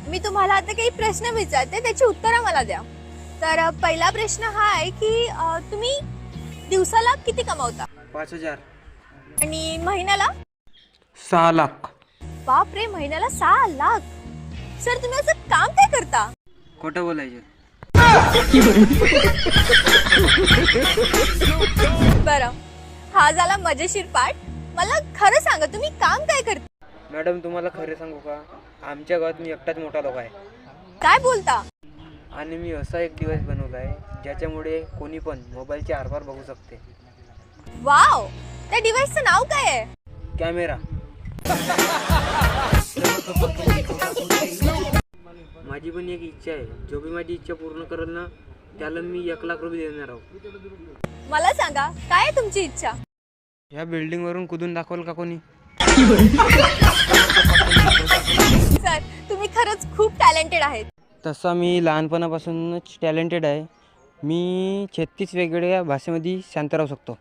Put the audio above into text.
मी तुम्हाला आता काही प्रश्न विचारते, त्याची उत्तरं मला द्या. तर पहिला प्रश्न हा आहे की तुम्ही दिवसाला किती कमावता 5,000. आणि महिन्याला? 6,00,000. बापरे, महिन्याला 6 लाख. सर, तुम्ही असं काम काय करता? खोटं बोलायचं. बरं, हा झाला मजेशीर पाठ. मला खरं सांगा, तुम्ही काम काय करता? मॅडम, तुम्हाला खरं सांगू का, आमच्या गावात मी एकटाच मोठा लोक आहे. काय बोलता? आणि मी असा एक डिव्हाइस बनवला आहे ज्याच्यामुळे कोणी पण मोबाईलचे आरपार बघू शकते. वाव, त्या डिव्हाइसचं नाव काय आहे? कॅमेरा. माझी पण एक इच्छा आहे, जो भी माझी इच्छा पूर्ण करेल ना त्याला मी 1,00,000 रुपये देणार आहोत. मला सांगा, काय आहे तुमची इच्छा? ह्या बिल्डिंग वरून कुदून दाखवल का कोणी? सर, तुम्ही खरंच खूप टॅलेंटेड आहेत. तसा मी लहानपणापासूनच टॅलेंटेड आहे. मी 36 वेगवेगळ्या भाषेमध्ये शांत राहू शकतो.